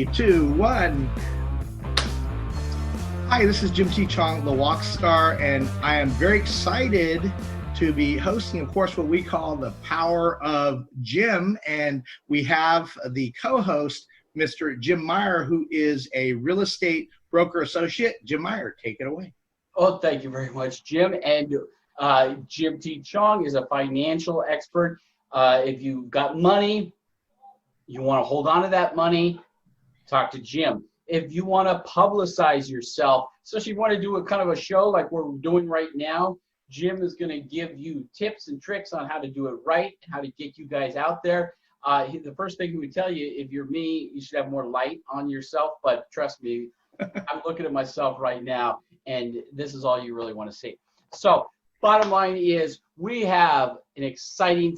3, 2, 1. Hi, this is Jim T. Chong, the Walk Star, and I am very excited to be hosting, of course, what we call the Power of Jim. And we have the co-host, Mr. Jim Meyer, who is a real estate broker associate. Jim Meyer, take it away. Oh, thank you very much, Jim. And Jim T. Chong is a financial expert. If you've got money, you want to hold on to that money, talk to Jim. If you want to publicize yourself, especially if you want to do a kind of a show like we're doing right now, Jim is going to give you tips and tricks on how to do it right and how to get you guys out there. The first thing he would tell you, if you're me, you should have more light on yourself. But trust me, I'm looking at myself right now, and this is all you really want to see. So bottom line is we have an exciting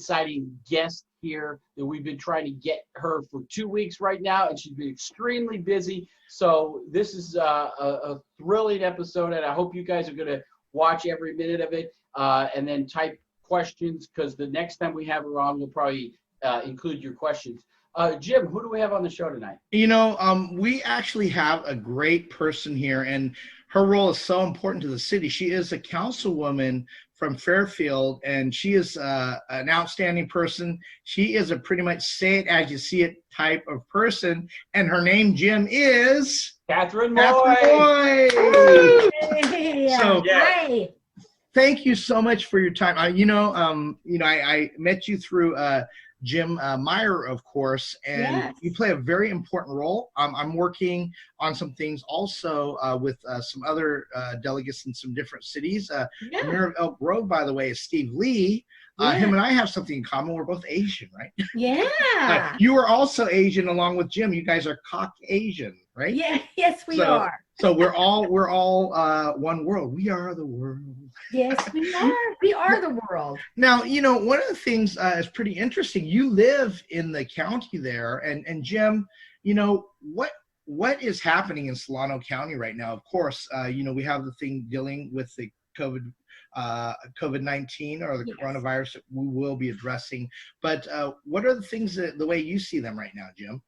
guest here that we've been trying to get her for 2 weeks right now, and she's been extremely busy. So this is a thrilling episode, and I hope you guys are going to watch every minute of it and then type questions, because the next time we have her on, we'll probably include your questions. Jim, who do we have on the show tonight? You know, we actually have a great person here, and her role is so important to the city. She is a councilwoman from Fairfield, and she is an outstanding person. She is a pretty much say it as you see it type of person, and her name, Jim, is Catherine Moy. So, hi. Thank you so much for your time. I met you through Jim Meyer, of course, and yes, you play a very important role. I'm working on some things also with some other delegates in some different cities. The Mayor of Elk Grove, by the way, is Steve Lee. Him and I have something in common. We're both Asian, right? Yeah. You are also Asian along with Jim. You guys are Caucasian, right? Yeah. Yes, we are. So we're all one world. We are the world. Yes, we are. We are the world. Now, you know, one of the things is pretty interesting. You live in the county there, and Jim, you know, what is happening in Solano County right now? Of course, you know, we have the thing dealing with the COVID-19 or the coronavirus that we will be addressing. But what are the things the way you see them right now, Jim?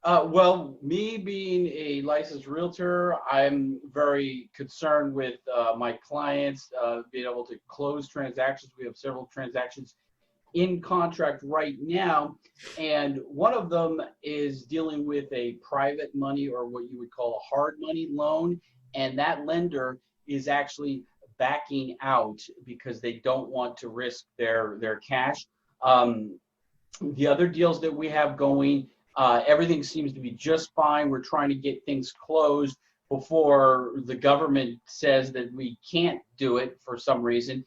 Well, me being a licensed realtor, I'm very concerned with my clients being able to close transactions. We have several transactions in contract right now, and one of them is dealing with a private money, or what you would call a hard money loan, and that lender is actually backing out because they don't want to risk their cash. The other deals that we have going, everything seems to be just fine. We're trying to get things closed before the government says that we can't do it for some reason.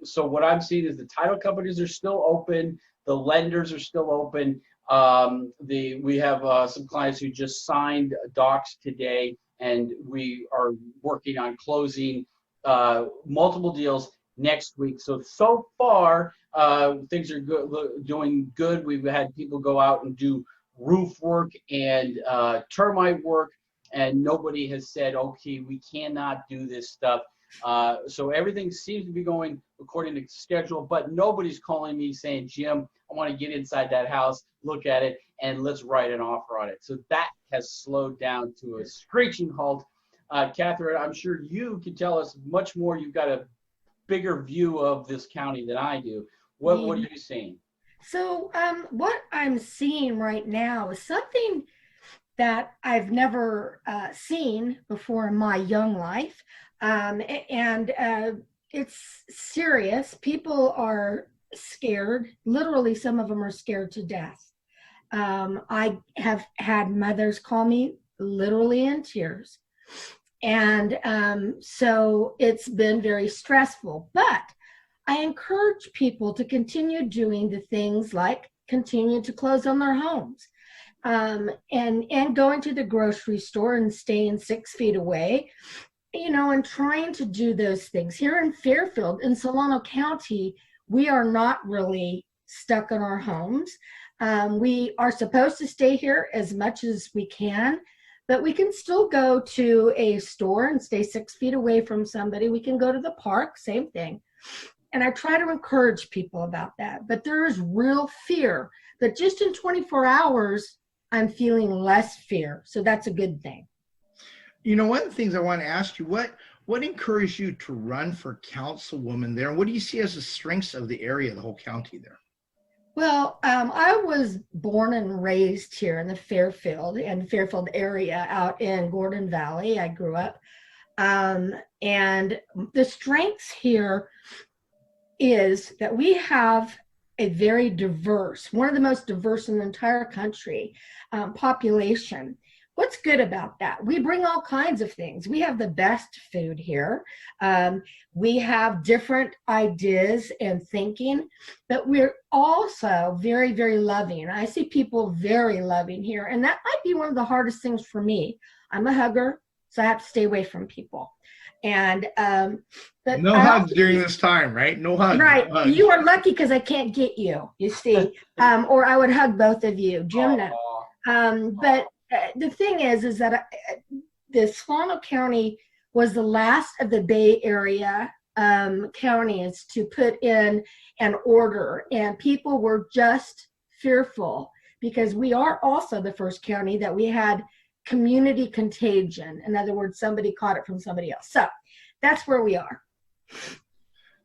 So what I'm seeing is the title companies are still open. The lenders are still open. We have some clients who just signed docs today, and we are working on closing multiple deals next week. So far, things are doing good. We've had people go out and do roof work and termite work, and nobody has said, okay, we cannot do this stuff. So everything seems to be going according to schedule, but nobody's calling me saying, Jim, I want to get inside that house, look at it, and let's write an offer on it. So that has slowed down to a screeching halt. Catherine, I'm sure you can tell us much more. You've got a bigger view of this county than I do. What are you seeing? So what I'm seeing right now is something that I've never seen before in my young life. It's serious. People are scared. Literally, some of them are scared to death. I have had mothers call me literally in tears. And so it's been very stressful. But I encourage people to continue doing the things like continue to close on their homes and going to the grocery store and staying 6 feet away, you know, and trying to do those things. Here in Fairfield, in Solano County, we are not really stuck in our homes. We are supposed to stay here as much as we can, but we can still go to a store and stay 6 feet away from somebody. We can go to the park, same thing. And I try to encourage people about that. But there is real fear that just in 24 hours, I'm feeling less fear. So that's a good thing. You know, one of the things I want to ask you, what encouraged you to run for councilwoman there? And what do you see as the strengths of the area, the whole county there? Well, I was born and raised here in the Fairfield area out in Gordon Valley. I grew up. And the strengths here is that we have a very diverse, one of the most diverse in the entire country, population. What's good about that? We bring all kinds of things. We have the best food here. We have different ideas and thinking, but we're also very, very loving. I see people very loving here, and that might be one of the hardest things for me. I'm a hugger, so I have to stay away from people. And but no hugs during this time, right? No hugs. Right. No hugs. You are lucky because I can't get you. You see, or I would hug both of you, Jim. But the thing is that the Solano County was the last of the Bay Area counties to put in an order, and people were just fearful because we are also the first county that we had community contagion. In other words, somebody caught it from somebody else. So that's where we are.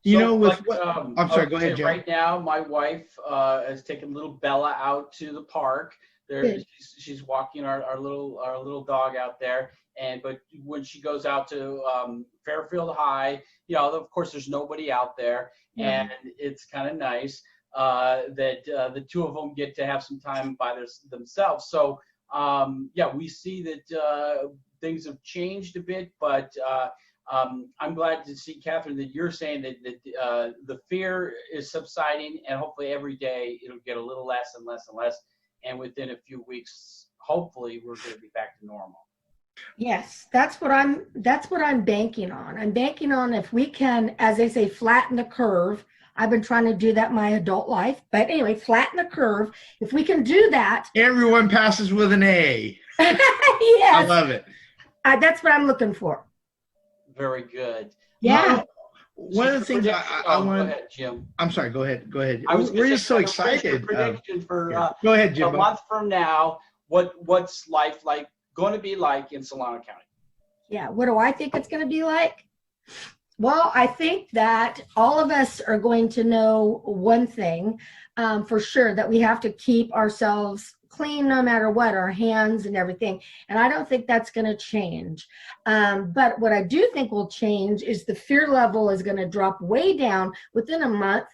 You So, know, with like, I'm sorry, go ahead, Jim. Right now, my wife has taken little Bella out to the park. There, she's walking our little dog out there. But when she goes out to Fairfield High, you know, of course, there's nobody out there, and it's kind of nice that the two of them get to have some time by themselves. So. Yeah, we see that things have changed a bit, but I'm glad to see, Catherine, that you're saying that the fear is subsiding, and hopefully every day it'll get a little less and less and less, and within a few weeks, hopefully we're going to be back to normal. Yes, that's what I'm banking on. I'm banking on if we can, as they say, flatten the curve. I've been trying to do that my adult life. But anyway, flatten the curve. If we can do that. Everyone passes with an A. Yes. I love it. That's what I'm looking for. Very good. Yeah. One of the things I want. Go ahead, Jim. I'm sorry. Go ahead. We're just so excited. Prediction for go ahead, Jim. A month from now, what's life like going to be like in Solano County? Yeah. What do I think it's going to be like? Well, I think that all of us are going to know one thing for sure, that we have to keep ourselves clean no matter what, our hands and everything. And I don't think that's going to change. But what I do think will change is the fear level is going to drop way down within a month.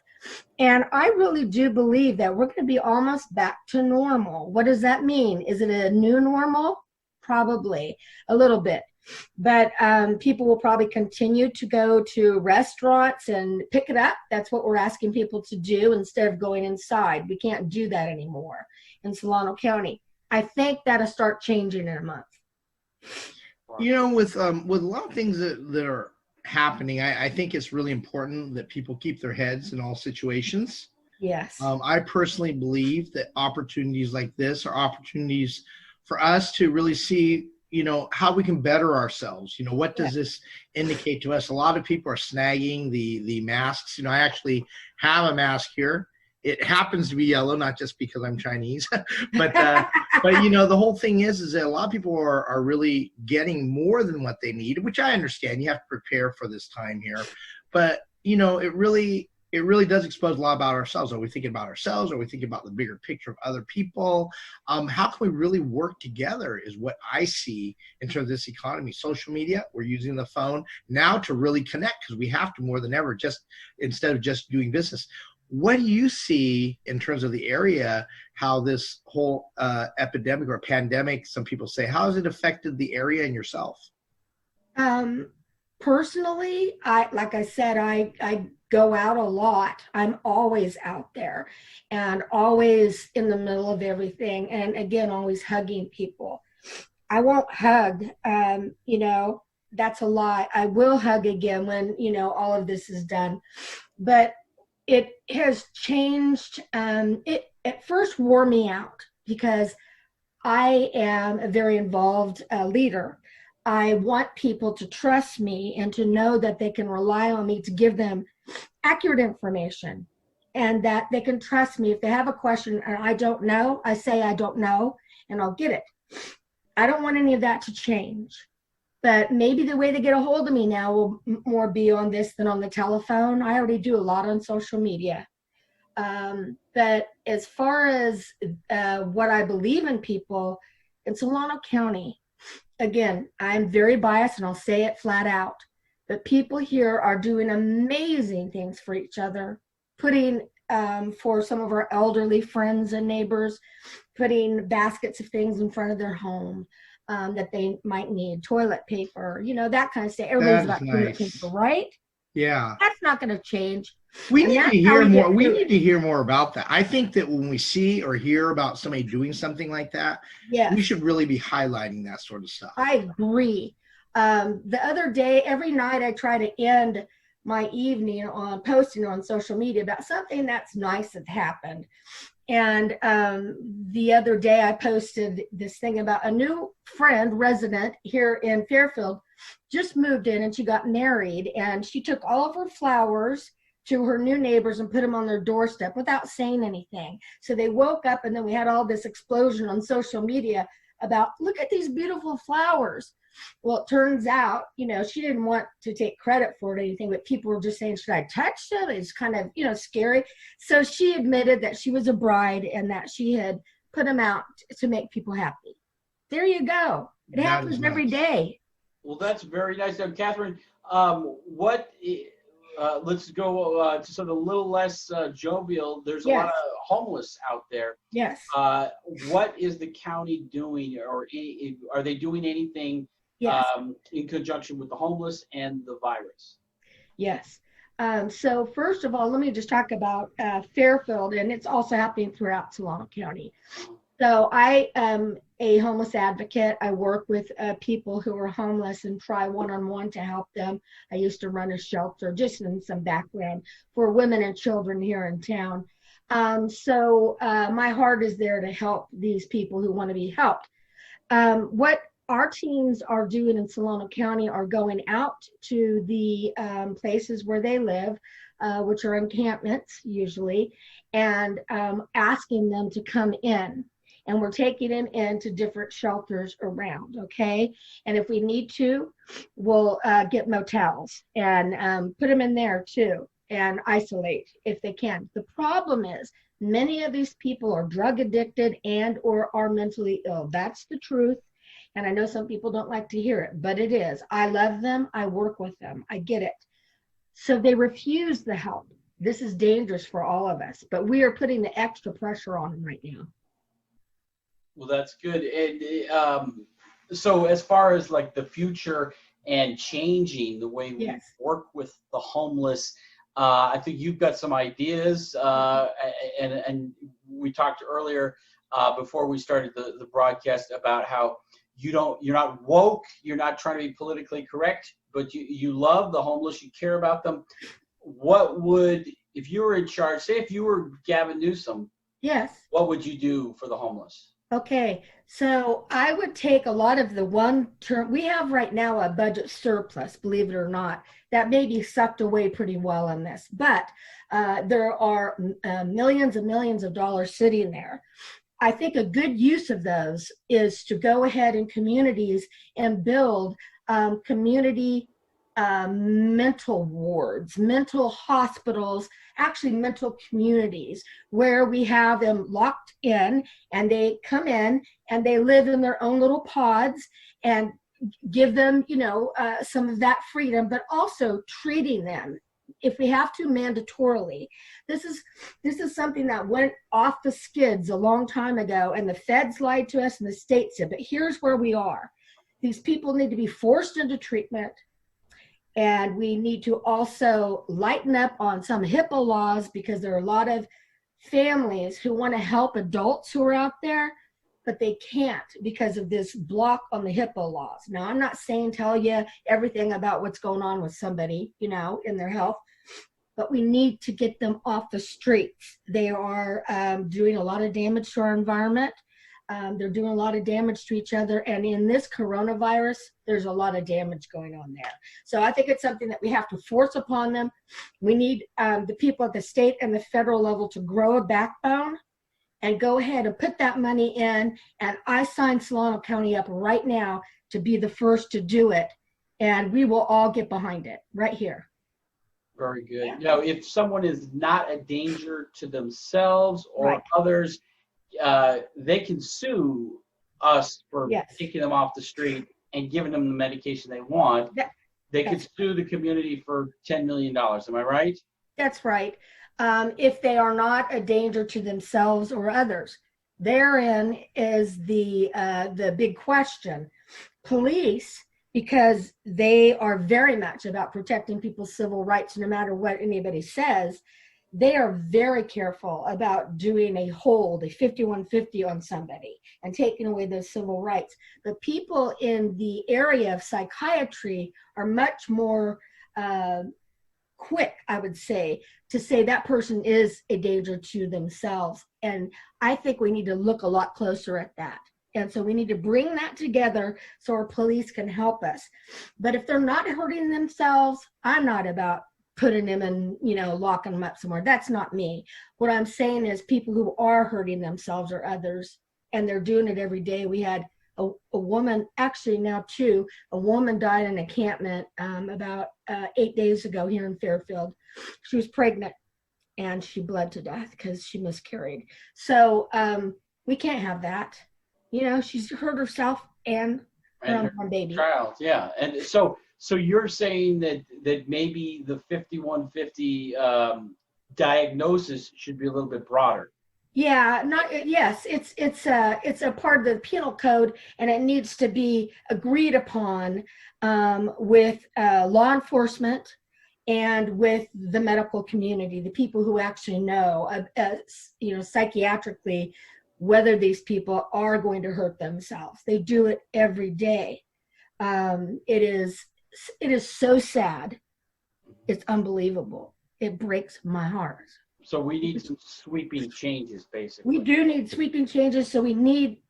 And I really do believe that we're going to be almost back to normal. What does that mean? Is it a new normal? Probably a little bit. But people will probably continue to go to restaurants and pick it up. That's what we're asking people to do instead of going inside. We can't do that anymore in Solano County. I think that'll start changing in a month. You know, with a lot of things that are happening, I think it's really important that people keep their heads in all situations. Yes. I personally believe that opportunities like this are opportunities for us to really see, you know, how we can better ourselves. You know, what does this indicate to us? A lot of people are snagging the masks. You know, I actually have a mask here. It happens to be yellow, not just because I'm Chinese, but you know, the whole thing is that a lot of people are really getting more than what they need, which I understand. You have to prepare for this time here, but you know, it really does expose a lot about ourselves. Are we thinking about ourselves? Are we thinking about the bigger picture of other people? How can we really work together is what I see in terms of this economy. Social media, we're using the phone now to really connect because we have to more than ever, just instead of just doing business. What do you see in terms of the area, how this whole epidemic or pandemic, some people say, how has it affected the area and yourself? Personally, like I said, I go out a lot. I'm always out there and always in the middle of everything. And again, always hugging people. I won't hug, you know, that's a lie. I will hug again when, you know, all of this is done. But it has changed. It at first wore me out because I am a very involved leader. I want people to trust me and to know that they can rely on me to give them accurate information and that they can trust me. If they have a question and I don't know, I say I don't know, and I'll get it. I don't want any of that to change. But maybe the way to get a hold of me now will more be on this than on the telephone. I already do a lot on social media. But as far as what I believe in people, in Solano County, again, I'm very biased and I'll say it flat out. But people here are doing amazing things for each other, putting for some of our elderly friends and neighbors, putting baskets of things in front of their home that they might need, toilet paper, you know, that kind of stuff. Everybody's about toilet paper, right? Yeah. That's not going to change. We need to hear more. We need to hear more about that. I think that when we see or hear about somebody doing something like that, we should really be highlighting that sort of stuff. I agree. The other day, every night I try to end my evening on posting on social media about something that's nice that happened. And the other day I posted this thing about a new friend, resident here in Fairfield, just moved in and she got married, and she took all of her flowers to her new neighbors and put them on their doorstep without saying anything. So they woke up, and then we had all this explosion on social media about, look at these beautiful flowers. Well, it turns out, you know, she didn't want to take credit for it or anything, but people were just saying, should I touch them? It's kind of, you know, scary. So she admitted that she was a bride and that she had put them out to make people happy. There you go. It happens every day. Well, that's very nice. Now, Catherine, let's go to something a little less jovial. There's a lot of homeless out there. Yes. What is the county doing, or are they doing anything in conjunction with the homeless and the virus? Yes. So first of all, let me just talk about Fairfield, and it's also happening throughout Solano County. So I am a homeless advocate. I work with people who are homeless and try one-on-one to help them. I used to run a shelter, just in some background, for women and children here in town. So my heart is there to help these people who want to be helped. What our teams are doing in Solano County are going out to the places where they live, which are encampments usually, and asking them to come in. And we're taking them into different shelters around, okay? And if we need to, we'll get motels and put them in there too, and isolate if they can. The problem is many of these people are drug addicted and or are mentally ill. That's the truth. And I know some people don't like to hear it, but it is. I love them. I work with them. I get it. So they refuse the help. This is dangerous for all of us, but we are putting the extra pressure on them right now. Well, that's good. And so as far as like the future and changing the way we work with the homeless, I think you've got some ideas. And we talked earlier before we started the broadcast about how you're not woke, you're not trying to be politically correct, but you love the homeless, you care about them. What would, if you were in charge, say if you were Gavin Newsom, what would you do for the homeless? Okay, so I would take a lot of the one-term, we have right now a budget surplus, believe it or not, that may be sucked away pretty well on this, but there are millions and millions of dollars sitting there. I think a good use of those is to go ahead in communities and build community mental wards, mental hospitals, actually mental communities where we have them locked in and they come in and they live in their own little pods, and give them, you know, some of that freedom, but also treating them, if we have to, mandatorily. This is something that went off the skids a long time ago, and the feds lied to us and the state did, but here's where we are. These people need to be forced into treatment. And we need to also lighten up on some HIPAA laws, because there are a lot of families who want to help adults who are out there, but they can't because of this block on the HIPAA laws. Now, I'm not saying tell you everything about what's going on with somebody, you know, in their health, but we need to get them off the streets. They are doing a lot of damage to our environment. They're doing a lot of damage to each other. And in this coronavirus, there's a lot of damage going on there. So I think it's something that we have to force upon them. We need the people at the state and the federal level to grow a backbone and go ahead and put that money in. And I sign Solano County up right now to be the first to do it. And we will all get behind it right here. Very good. You know, if someone is not a danger to themselves or others, they can sue us for taking them off the street and giving them the medication they want. They could sue the community for $10 million. Am I right? That's right. If they are not a danger to themselves or others. Therein is the big question. Police, because they are very much about protecting people's civil rights, no matter what anybody says, they are very careful about doing a hold, a 5150 on somebody and taking away those civil rights. But people in the area of psychiatry are much more quick, I would say, to say that person is a danger to themselves. And I think we need to look a lot closer at that. And so we need to bring that together so our police can help us. But if they're not hurting themselves, I'm not about putting them in, locking them up somewhere. That's not me. What I'm saying is people who are hurting themselves or others, and they're doing it every day. We had a woman, actually now two, a woman died in an encampment about 8 days ago here in Fairfield. She was pregnant and she bled to death because she miscarried. So we can't have that. She's hurt herself and her unborn baby. Child, yeah. And so you're saying that maybe the 5150 diagnosis should be a little bit broader. Yeah, it's a part of the penal code, and it needs to be agreed upon with law enforcement and with the medical community, the people who actually know, psychiatrically, whether these people are going to hurt themselves. They do it every day. It is so sad. It's unbelievable. It breaks my heart. So we need some sweeping changes, basically. We do need sweeping changes. So we need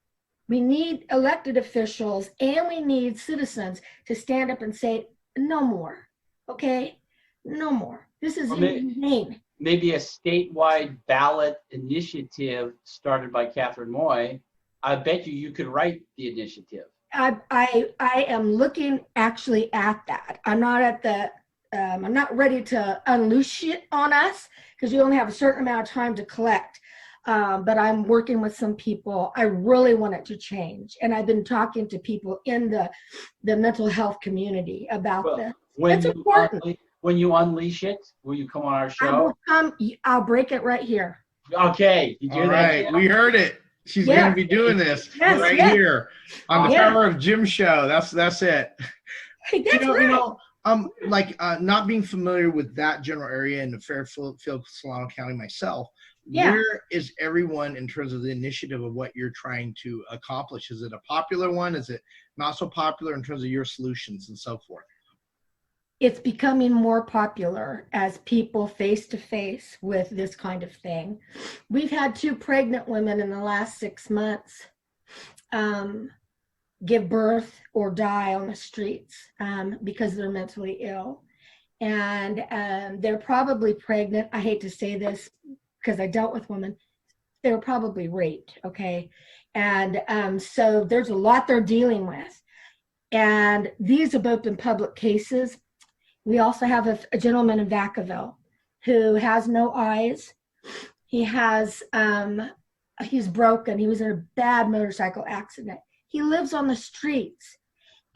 elected officials and we need citizens to stand up and say, no more. Okay? No more. This is inhumane. Maybe a statewide ballot initiative started by Catherine Moy. I bet you could write the initiative. I am looking actually at that. I'm not ready to unleash it on us because we only have a certain amount of time to collect. But I'm working with some people. I really want it to change. And I've been talking to people in the mental health community about this. It's important. When you unleash it, will you come on our show? I'll break it right here. Okay. You do All that. right. We heard it. She's going to be doing this here on the Power of Jim show. That's it. Hey, that's right. Not being familiar with that general area in the Fairfield, Solano County myself, where is everyone in terms of the initiative of what you're trying to accomplish? Is it a popular one? Is it not so popular in terms of your solutions and so forth? It's becoming more popular as people face to face with this kind of thing. We've had 2 pregnant women in the last 6 months give birth or die on the streets because they're mentally ill. And they're probably pregnant. I hate to say this because I dealt with women. They were probably raped, okay? And so there's a lot they're dealing with. And these have both been public cases. We also have a gentleman in Vacaville who has no eyes. He has, he's broken. He was in a bad motorcycle accident. He lives on the streets,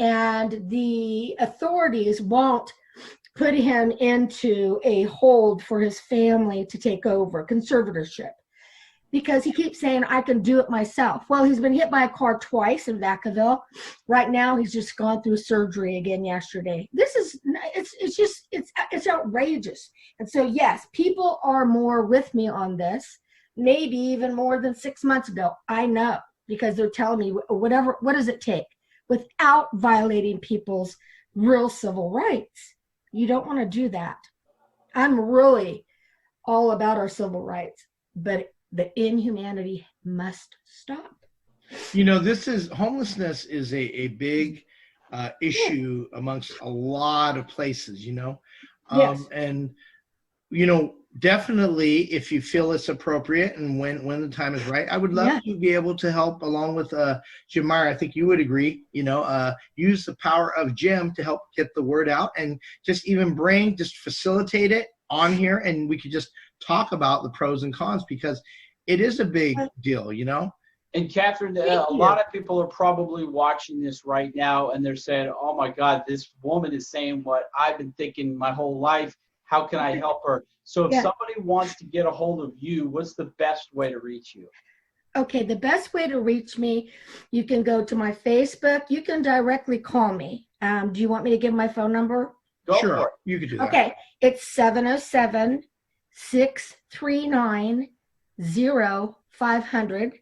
and the authorities won't put him into a hold for his family to take over, conservatorship, because he keeps saying, I can do it myself. Well, he's been hit by a car twice in Vacaville. Right now, he's just gone through surgery again yesterday. This is, it's outrageous. And so, yes, people are more with me on this, maybe even more than 6 months ago. I know, because they're telling me what does it take without violating people's real civil rights. You don't want to do that. I'm really all about our civil rights, but the inhumanity must stop. Homelessness is a big issue amongst a lot of places, Yes. And definitely, if you feel it's appropriate and when the time is right, I would love to be able to help along with Jim Meyer. I think you would agree, use the power of Jim to help get the word out and just facilitate it on here. And we could just talk about the pros and cons because it is a big deal, And Catherine, a lot of people are probably watching this right now and they're saying, oh my God, this woman is saying what I've been thinking my whole life. How can I help her? So if somebody wants to get a hold of you, what's the best way to reach you? Okay, the best way to reach me, you can go to my Facebook. You can directly call me. Do you want me to give my phone number? Sure, you could do that. Okay, it's 707-639-0500.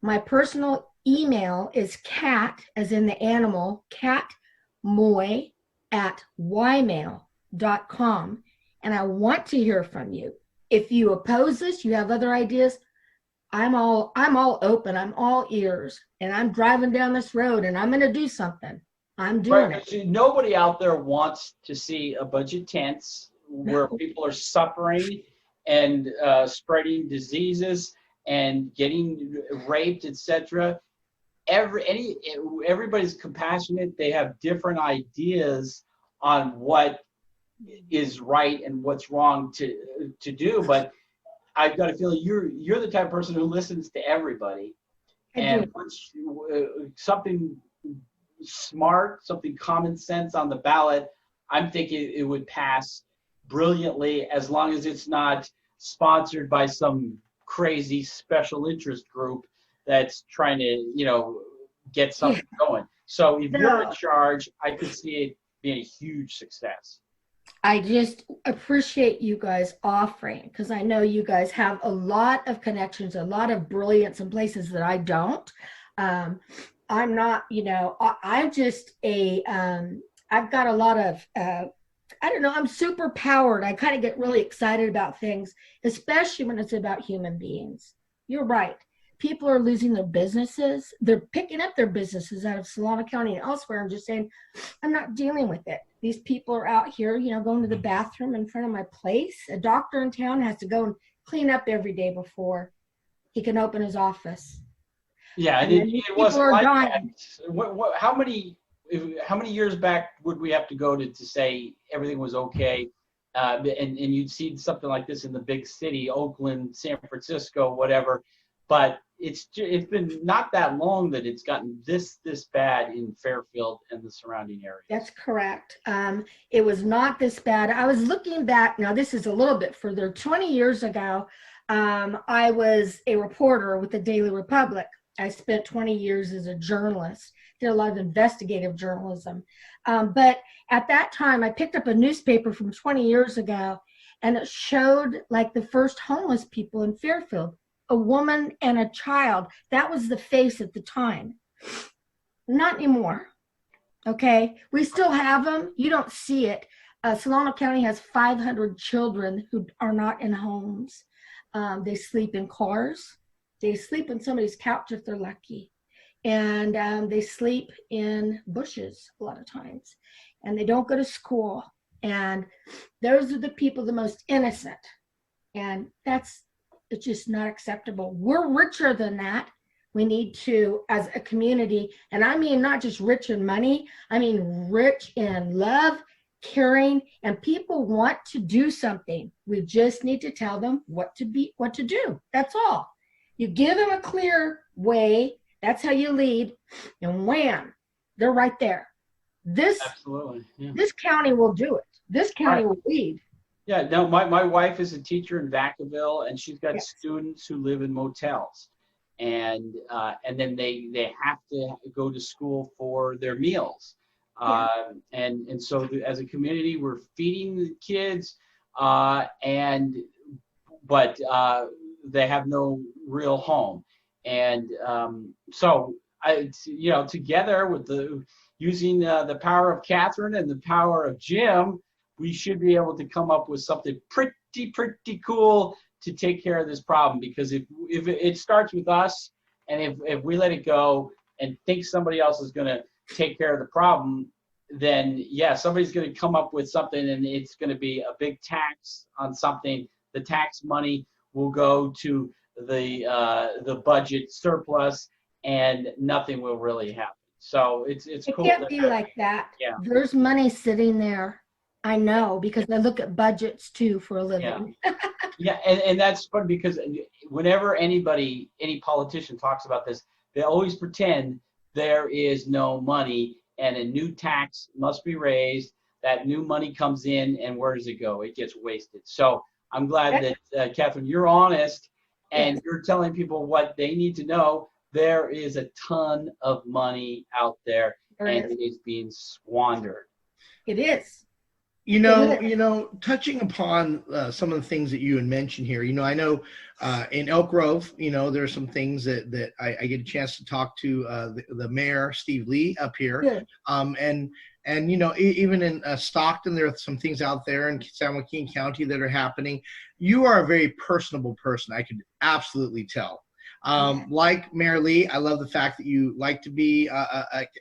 My personal email is cat, as in the animal, catmoy@ymail.com. And I want to hear from you. If you oppose this, you have other ideas, I'm all open. I'm all ears. And I'm driving down this road and I'm going to do something. I'm doing it. Nobody out there wants to see a bunch of tents where people are suffering and spreading diseases and getting raped, etc. Everybody's compassionate. They have different ideas on what is right and what's wrong to do. But I've got a feeling you're the type of person who listens to everybody and puts something smart, something common sense on the ballot. I'm thinking it would pass brilliantly as long as it's not sponsored by some crazy special interest group that's trying to, get something going. So if you're in charge, I could see it being a huge success. I just appreciate you guys offering, because I know you guys have a lot of connections, a lot of brilliance in places that I don't. I'm not, I'm just I've got a lot of, I don't know, I'm super powered. I kind of get really excited about things, especially when it's about human beings. You're right. People are losing their businesses. They're picking up their businesses out of Solano County and elsewhere and just saying, I'm not dealing with it. These people are out here, going to the bathroom in front of my place. A doctor in town has to go and clean up every day before he can open his office. Yeah, and it wasn't like that. How many years back would we have to go to say everything was okay? And you'd see something like this in the big city, Oakland, San Francisco, whatever. But it's been not that long that it's gotten this bad in Fairfield and the surrounding areas. That's correct. It was not this bad. I was looking back. Now, this is a little bit further. 20 years ago, I was a reporter with the Daily Republic. I spent 20 years as a journalist, did a lot of investigative journalism. But at that time, I picked up a newspaper from 20 years ago, and it showed like the first homeless people in Fairfield, a woman and a child. That was the face at the time. Not anymore. Okay. We still have them. You don't see it. Solano County has 500 children who are not in homes. They sleep in cars. They sleep on somebody's couch if they're lucky. And they sleep in bushes a lot of times. And they don't go to school. And those are the people the most innocent. And it's just not acceptable. We're richer than that. We need to, as a community, and I mean not just rich in money, I mean rich in love, caring, and people want to do something. We just need to tell them what to do. That's all. You give them a clear way. That's how you lead. And wham, they're right there. Absolutely. Yeah. This county will do it. This county will lead. Yeah, no, my wife is a teacher in Vacaville, and she's got students who live in motels, and then they have to go to school for their meals, and so as a community we're feeding the kids, but they have no real home, and so together with using the power of Catherine and the power of Jim, we should be able to come up with something pretty cool to take care of this problem. Because if it starts with us, and if we let it go and think somebody else is going to take care of the problem, then yeah, somebody's going to come up with something, and it's going to be a big tax on something. The tax money will go to the budget surplus, and nothing will really happen. So it's cool. It can't be like that. Yeah. There's money sitting there. I know, because I look at budgets too for a living. Yeah, yeah, and that's fun, because whenever any politician talks about this, they always pretend there is no money and a new tax must be raised. That new money comes in, and where does it go? It gets wasted. So I'm glad that, Catherine, you're honest, and you're telling people what they need to know. There is a ton of money out there, and it is being squandered. It is. You know, touching upon some of the things that you had mentioned here, you know, I know in Elk Grove, you know, there's some things that I get a chance to talk to the mayor, Steve Lee, up here. Yeah. And you know, even in Stockton, there are some things out there in San Joaquin County that are happening. You are a very personable person. I could absolutely tell. Like Mayor Lee, I love the fact that you like to be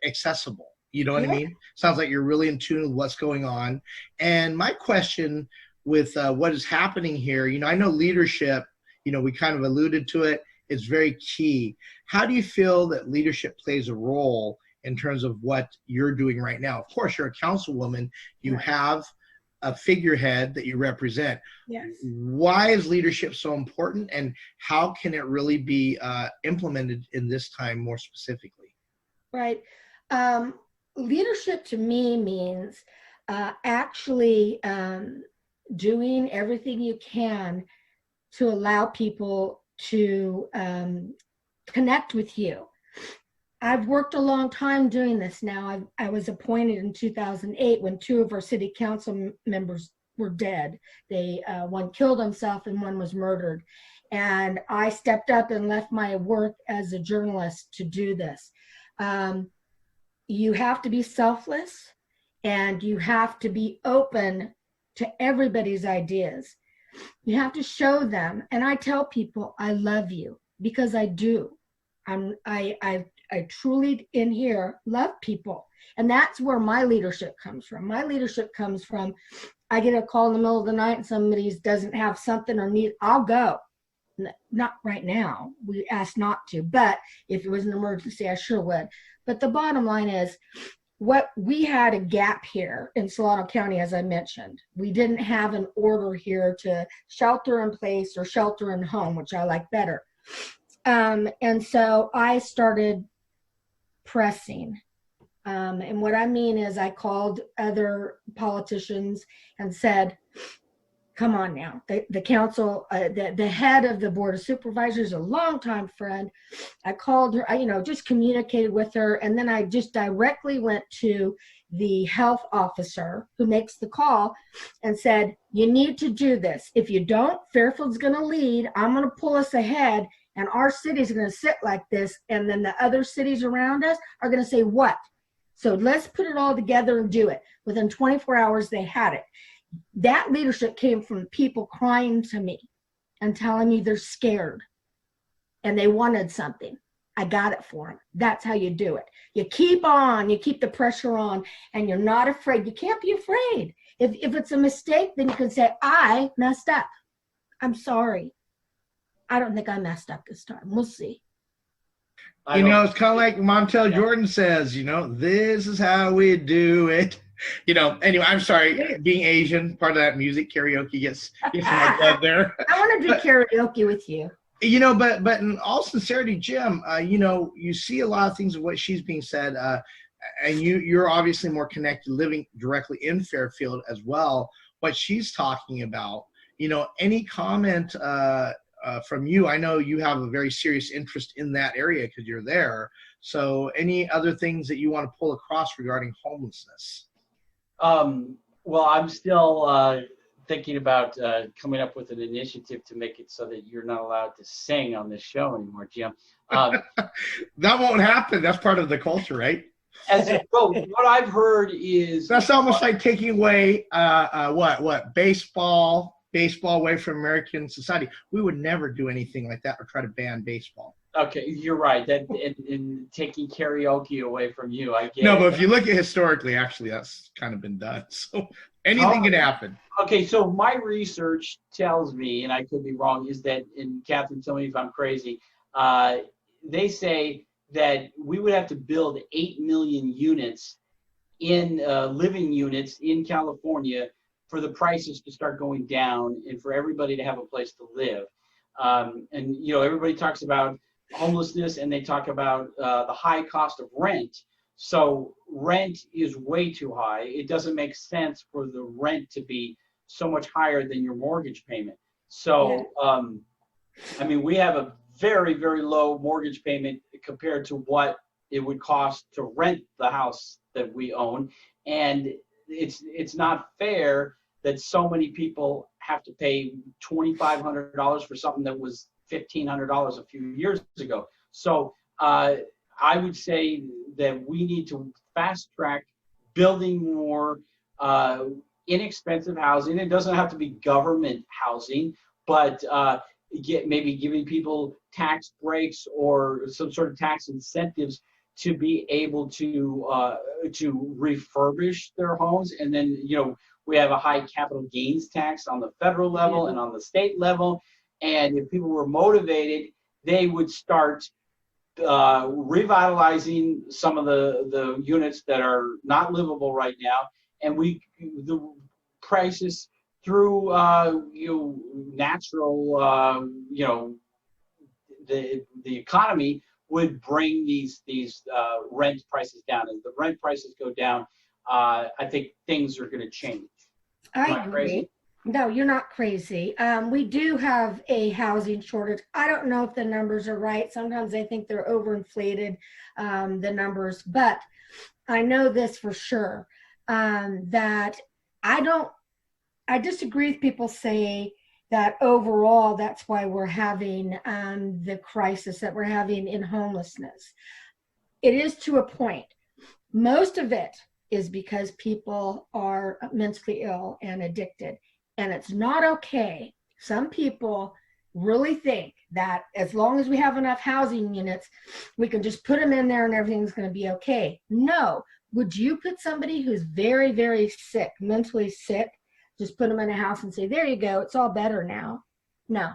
accessible. You know what I mean? Sounds like you're really in tune with what's going on. And my question with what is happening here, you know, I know leadership, you know, we kind of alluded to it. It's very key. How do you feel that leadership plays a role in terms of what you're doing right now? Of course, you're a councilwoman. You have a figurehead that you represent. Yes. Why is leadership so important, and how can it really be implemented in this time more specifically? Right. Leadership to me means actually doing everything you can to allow people to connect with you. I've worked a long time doing this now. I was appointed in 2008 when 2 of our city council members were dead. One killed himself and one was murdered. And I stepped up and left my work as a journalist to do this. You have to be selfless, and you have to be open to everybody's ideas. You have to show them. And I tell people, I love you, because I do. I truly in here love people. And that's where my leadership comes from. My leadership comes from, I get a call in the middle of the night and somebody doesn't have something or need, I'll go. Not right now. We asked not to, but if it was an emergency, I sure would. But the bottom line is, what we had a gap here in Solano County, as I mentioned. We didn't have an order here to shelter in place or shelter in home, which I like better. And so I started pressing. And what I mean is I called other politicians and said, come on now, the council, the head of the board of supervisors, a longtime friend. I called her, just communicated with her. And then I just directly went to the health officer who makes the call and said, you need to do this. If you don't, Fairfield's going to lead. I'm going to pull us ahead, and our city's going to sit like this. And then the other cities around us are going to say, what? So let's put it all together and do it. Within 24 hours, they had it. That leadership came from people crying to me and telling me they're scared and they wanted something. I got it for them. That's how you do it. You keep on, you keep the pressure on, and you're not afraid. You can't be afraid. If it's a mistake, then you can say, I messed up. I'm sorry. I don't think I messed up this time. We'll see. It's kind of like Montel Jordan says, this is how we do it. Anyway, I'm sorry, being Asian, part of that music, karaoke gets my blood there. I want to do karaoke with you. But in all sincerity, Jim, you see a lot of things of what she's being said, and you're obviously more connected, living directly in Fairfield as well. What she's talking about, any comment from you? I know you have a very serious interest in that area because you're there. So any other things that you want to pull across regarding homelessness? Well, I'm still thinking about coming up with an initiative to make it so that you're not allowed to sing on this show anymore, Jim. That won't happen. That's part of the culture, right? What I've heard is that's almost like taking away baseball away from American society. We would never do anything like that or try to ban baseball. Okay, you're right. That in taking karaoke away from you, I get No, it. but if you look at historically, actually, that's kind of been done. So anything can happen. Okay, so my research tells me, and I could be wrong, is that, and Catherine, tell me if I'm crazy, they say that we would have to build 8 million units in living units in California for the prices to start going down and for everybody to have a place to live. And, you know, everybody talks about homelessness and they talk about the high cost of rent. So rent is way too high. It doesn't make sense for the rent to be so much higher than your mortgage payment. So, I mean, we have a very, very low mortgage payment compared to what it would cost to rent the house that we own. And it's not fair that so many people have to pay $2,500 for something that was $1,500 a few years ago. So I would say that we need to fast track building more inexpensive housing. It doesn't have to be government housing, but maybe giving people tax breaks or some sort of tax incentives to be able to refurbish their homes. And then, you know, we have a high capital gains tax on the federal level and on the state level. And if people were motivated, they would start revitalizing some of the units that are not livable right now. And the prices through natural, the economy would bring these rent prices down. As the rent prices go down, I think things are going to change. I agree. Crazy? No, you're not crazy. We do have a housing shortage. I don't know if the numbers are right. Sometimes I think they're overinflated, the numbers, but I know this for sure, that I disagree with people say that overall, that's why we're having the crisis that we're having in homelessness. It is to a point. Most of it is because people are mentally ill and addicted, and it's not okay. Some people really think that as long as we have enough housing units, we can just put them in there and everything's going to be okay. No. Would you put somebody who's very, very sick, mentally sick, just put them in a house and say, there you go, it's all better now? No.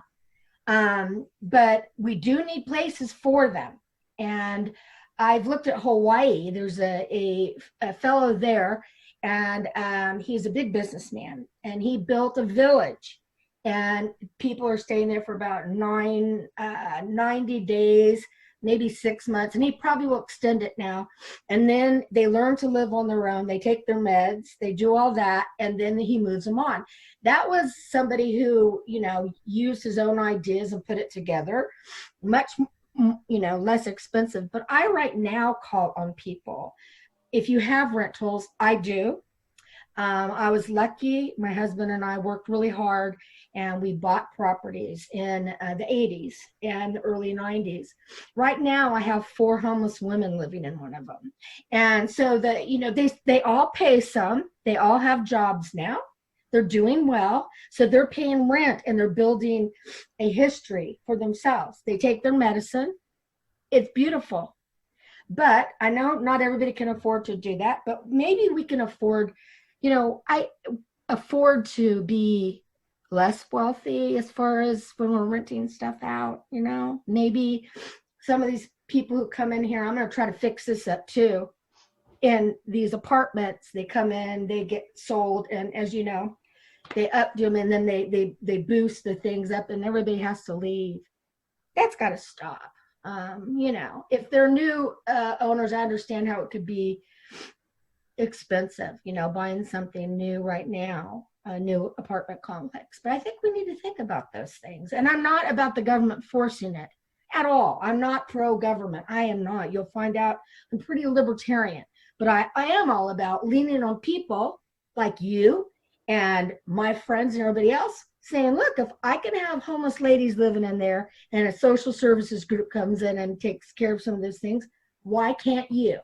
But we do need places for them. And I've looked at Hawaii. There's a fellow there, and he's a big businessman, and he built a village, and people are staying there for about 90 days, maybe 6 months, and he probably will extend it now. And then they learn to live on their own. They take their meds, they do all that, and then he moves them on. That was somebody who, used his own ideas and put it together, much, less expensive. But I right now call on people. If you have rentals, I do. I was lucky. My husband and I worked really hard, and we bought properties in the 80s and early 90s. Right now, I have 4 homeless women living in one of them. And so they all pay some. They all have jobs now. They're doing well. So they're paying rent, and they're building a history for themselves. They take their medicine. It's beautiful. But I know not everybody can afford to do that, but maybe we can afford, I afford to be less wealthy as far as when we're renting stuff out, maybe some of these people who come in here, I'm going to try to fix this up too. In these apartments, they come in, they get sold, and as you know, they up them, and then they boost the things up, and everybody has to leave. That's got to stop. If they're new owners, I understand how it could be expensive, buying something new right now, a new apartment complex. But I think we need to think about those things. And I'm not about the government forcing it at all. I'm not pro-government. I am not. You'll find out I'm pretty libertarian. But I am all about leaning on people like you and my friends and everybody else saying, look, if I can have homeless ladies living in there and a social services group comes in and takes care of some of those things, why can't you?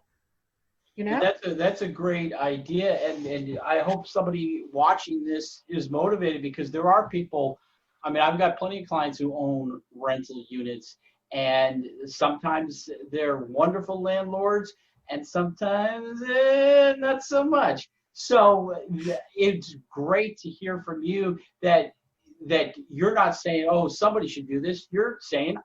That's a great idea, and I hope somebody watching this is motivated, because there are people. I mean, I've got plenty of clients who own rental units, And sometimes they're wonderful landlords, and sometimes not so much. So it's great to hear from you that you're not saying, oh, somebody should do this. You're saying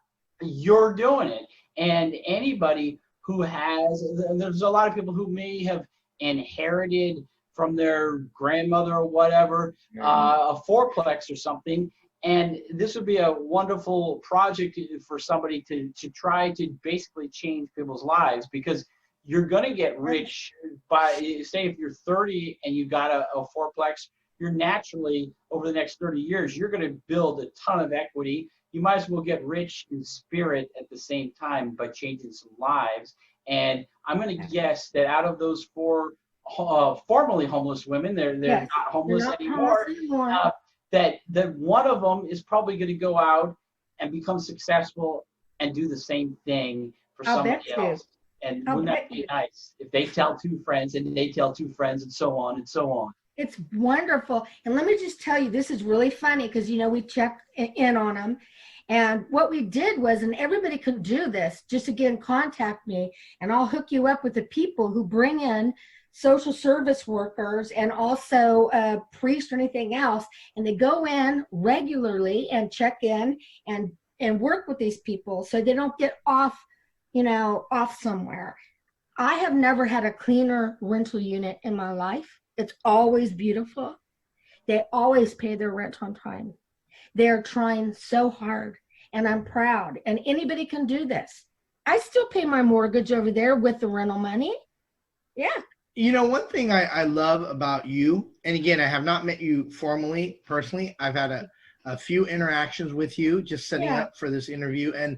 you're doing it. And anybody who has, there's a lot of people who may have inherited from their grandmother or whatever, a fourplex or something. And this would be a wonderful project for somebody to try to basically change people's lives, because you're going to get rich by, say, if you're 30 and you got a fourplex, you're naturally, over the next 30 years, you're going to build a ton of equity. You might as well get rich in spirit at the same time by changing some lives. And I'm going to guess that out of those four formerly homeless women, they're not homeless anymore, that one of them is probably going to go out and become successful and do the same thing for somebody else. And wouldn't that be nice if they tell two friends and they tell two friends and so on and so on? It's wonderful. And let me just tell you, this is really funny because, you know, we checked in on them. And what we did was, and everybody could do this, just again, contact me and I'll hook you up with the people who bring in social service workers and also priests or anything else. And they go in regularly and check in and work with these people so they don't get off, you know, off somewhere. I have never had a cleaner rental unit in my life. It's always beautiful. They always pay their rent on time. They're trying so hard, and I'm proud. And anybody can do this. I still pay my mortgage over there with the rental money. Yeah. You know, one thing I love about you, and again, I have not met you formally, personally. I've had a few interactions with you just setting up for this interview. And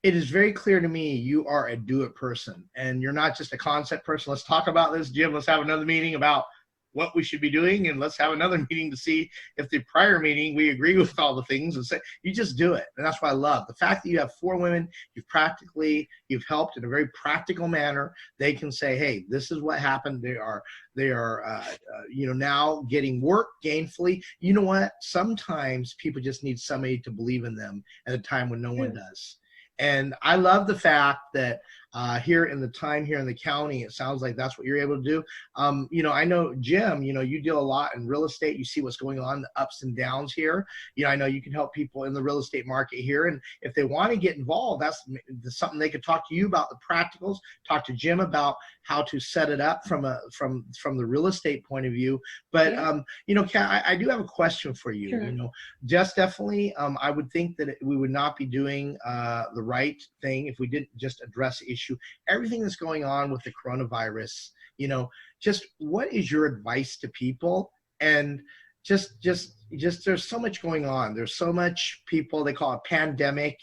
it is very clear to me you are a do-it person. And you're not just a concept person. Let's talk about this, Jim. Let's have another meeting about what we should be doing, and let's have another meeting to see if the prior meeting we agree with all the things, and say you just do it. And that's what I love, the fact that you have 4 women you've helped in a very practical manner. They can say, hey, this is what happened. They are you know, now getting work gainfully. You know what, sometimes people just need somebody to believe in them at a time when no one does. And I love the fact that here in the county, it sounds like that's what you're able to do. You know, I know, Jim, you know, you deal a lot in real estate. You see what's going on, the ups and downs here. You know, I know you can help people in the real estate market here. And if they want to get involved, that's something they could talk to you about, the practicals, talk to Jim about how to set it up from the real estate point of view. But, you know, Kat, I do have a question for you. Sure. You know, just definitely, I would think that we would not be doing the right thing if we didn't just address the issue. Everything that's going on with the coronavirus, you know, just what is your advice to people? And just there's so much going on. There's so much people, they call it pandemic.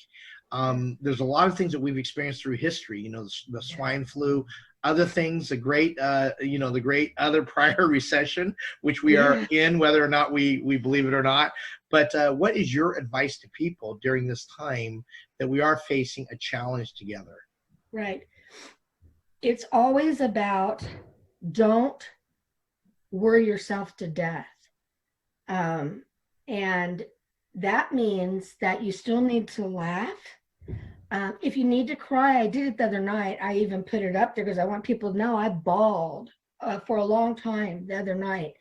There's a lot of things that we've experienced through history, you know, the swine flu, other things, the great, you know, the great other prior recession, which we are in, whether or not we believe it or not. But what is your advice to people during this time that we are facing a challenge together? Right. It's always about, don't worry yourself to death. And that means that you still need to laugh. If you need to cry, I did it the other night. I even put it up there because I want people to know I bawled for a long time the other night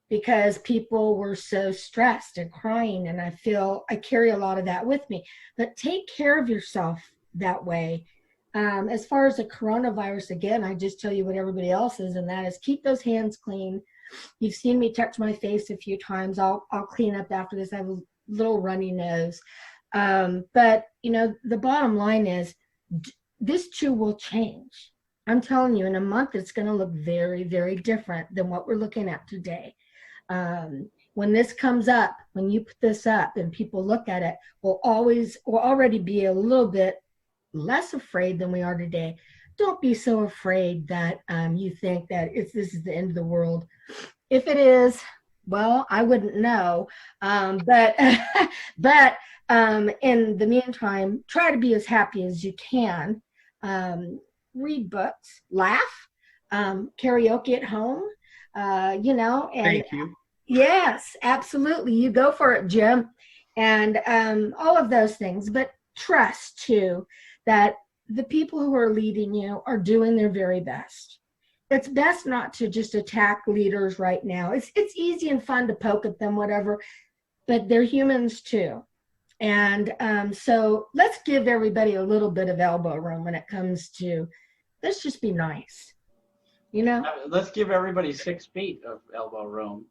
because people were so stressed and crying. And I carry a lot of that with me. But take care of yourself that way. As far as the coronavirus, again, I just tell you what everybody else is, and that is keep those hands clean. You've seen me touch my face a few times. I'll clean up after this. I have a little runny nose. But, you know, the bottom line is this too will change. I'm telling you, in a month, it's going to look very, very different than what we're looking at today. When this comes up, when you put this up and people look at it, we'll already be a little bit less afraid than we are today. Don't be so afraid that you think that this is the end of the world. If it is, well, I wouldn't know. But in the meantime, try to be as happy as you can. Read books, laugh, karaoke at home, you know. And thank you. Yes, absolutely. You go for it, Jim. And all of those things. But trust too that the people who are leading you are doing their very best. It's best not to just attack leaders right now. It's easy and fun to poke at them, whatever, but they're humans too. And so let's give everybody a little bit of elbow room when it comes to, let's just be nice, you know? Let's give everybody 6 feet of elbow room.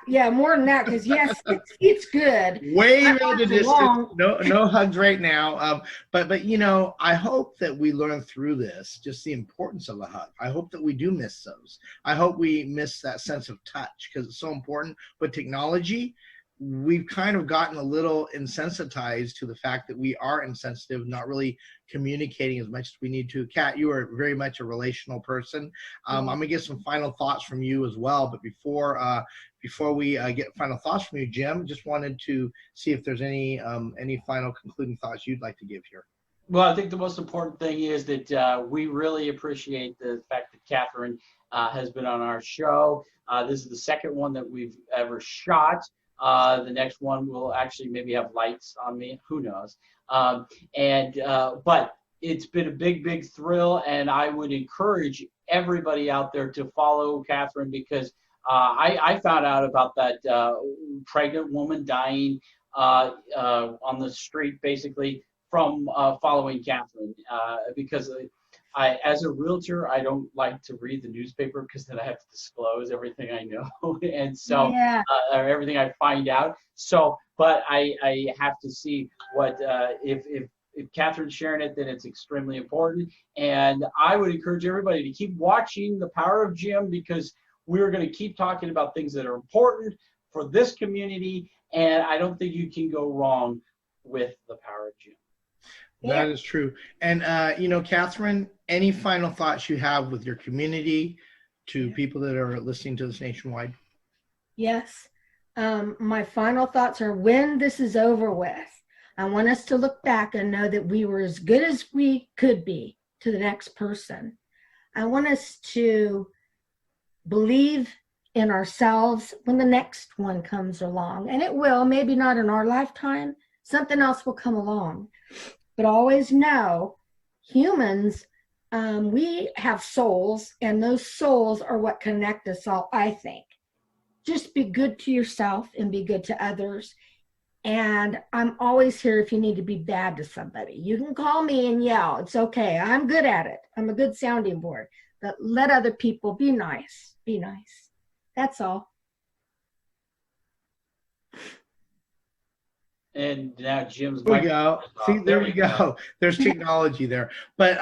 Yeah, more than that, because yes, it's good. Way into the distance. No hugs right now. But you know, I hope that we learn through this just the importance of a hug. I hope that we do miss those. I hope we miss that sense of touch because it's so important. But technology, we've kind of gotten a little insensitized to the fact that we are insensitive, not really communicating as much as we need to. Kat, you are very much a relational person. I'm gonna get some final thoughts from you as well. But before we get final thoughts from you, Jim, just wanted to see if there's any final concluding thoughts you'd like to give here. Well, I think the most important thing is that we really appreciate the fact that Catherine has been on our show. This is the second one that we've ever shot. The next one will actually maybe have lights on me. Who knows? But it's been a big thrill, and I would encourage everybody out there to follow Catherine because I found out about that pregnant woman dying on the street, basically from following Catherine because as a realtor, I don't like to read the newspaper because then I have to disclose everything I know and so everything I find out. So, but I have to see what if Catherine's sharing it, then it's extremely important. And I would encourage everybody to keep watching The Power of Jim because we're going to keep talking about things that are important for this community. And I don't think you can go wrong with The Power of Jim. That is true. And, you know, Catherine, any final thoughts you have with your community to people that are listening to this nationwide? Yes. My final thoughts are when this is over with, I want us to look back and know that we were as good as we could be to the next person. I want us to believe in ourselves when the next one comes along. And it will, maybe not in our lifetime, something else will come along. But always know, humans, we have souls, and those souls are what connect us all, I think. Just be good to yourself and be good to others. And I'm always here if you need to be bad to somebody. You can call me and yell. It's okay. I'm good at it. I'm a good sounding board. But let other people be nice. Be nice. That's all. And now Jim's. There we go. See, there we go. There's technology there. But,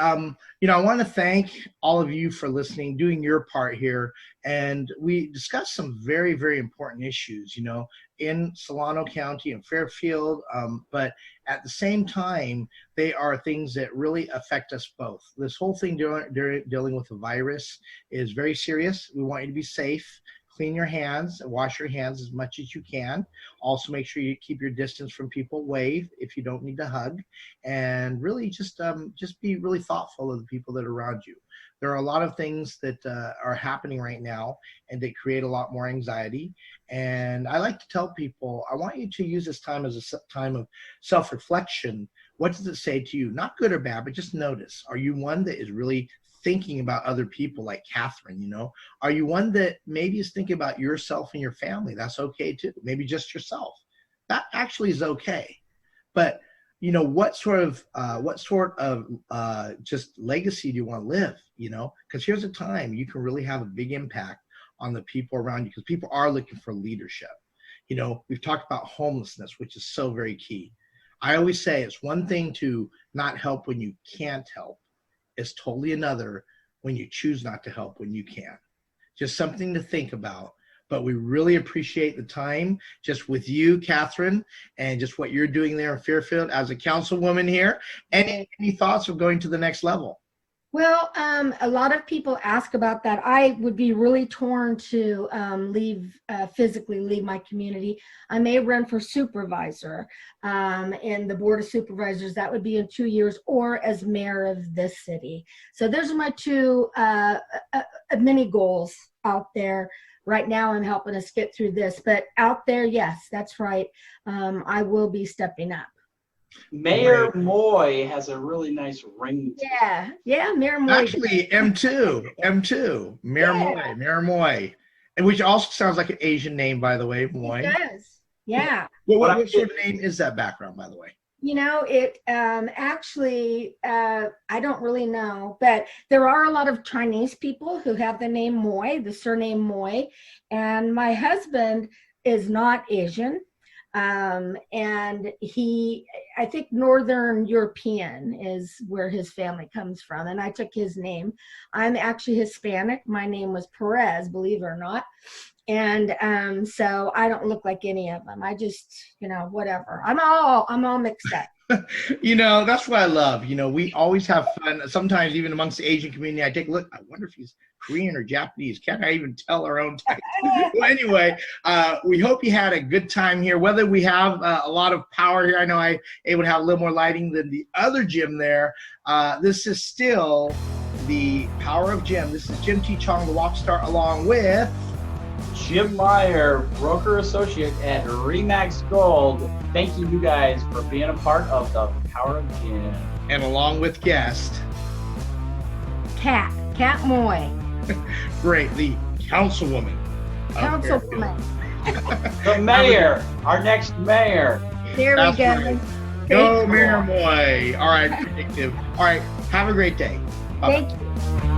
you know, I want to thank all of you for listening, doing your part here. And we discussed some very, very important issues, you know, in Solano County and Fairfield. But at the same time, they are things that really affect us both. This whole thing dealing with the virus is very serious. We want you to be safe. Clean your hands, wash your hands as much as you can. Also make sure you keep your distance from people, wave if you don't need to hug, and really just be really thoughtful of the people that are around you. There are a lot of things that are happening right now and they create a lot more anxiety. And I like to tell people, I want you to use this time as a time of self-reflection. What does it say to you? Not good or bad, but just notice. Are you one that is really thinking about other people like Catherine, you know? Are you one that maybe is thinking about yourself and your family? That's okay too. Maybe just yourself. That actually is okay. But, you know, what sort of just legacy do you want to live, you know? Because here's a time you can really have a big impact on the people around you because people are looking for leadership. You know, we've talked about homelessness, which is so very key. I always say it's one thing to not help when you can't help. It's totally another when you choose not to help when you can. Just something to think about. But we really appreciate the time just with you, Catherine, and just what you're doing there in Fairfield as a councilwoman here. Any thoughts of going to the next level? Well, a lot of people ask about that. I would be really torn to physically leave my community. I may run for supervisor in the Board of Supervisors. That would be in 2 years, or as mayor of this city. So those are my two mini goals out there. Right now, I'm helping us get through this. But out there, yes, that's right. I will be stepping up. Mayor Moy has a really nice ring to it. Yeah, Mayor Moy. Actually, M2, Mayor Moy, Mayor Moy. And which also sounds like an Asian name, by the way, Moy. It does. Yeah. Well, what sort of name is that background, by the way? You know, it actually, I don't really know, but there are a lot of Chinese people who have the name Moy, the surname Moy. And my husband is not Asian. And I think Northern European is where his family comes from. And I took his name. I'm actually Hispanic. My name was Perez, believe it or not. And so I don't look like any of them. I just, whatever. I'm all mixed up. That's what I love. We always have fun. Sometimes even amongst the Asian community, I take a look. I wonder if he's Korean or Japanese. Can't I even tell our own type? Well, anyway, we hope you had a good time here. Whether we have a lot of power here, I know I able to have a little more lighting than the other gym there. This is still the power of Jim. This is Jim T. Chong, the Walk Star, along with Jim Meyer, broker associate at Remax Gold. Thank you guys for being a part of the Power of Jim. And along with guest Cat Moy. Great, the councilwoman. The mayor, our next mayor. There we go. Right. Go Mayor Moy. All right, predictive. All right, have a great day. Bye-bye. Thank you.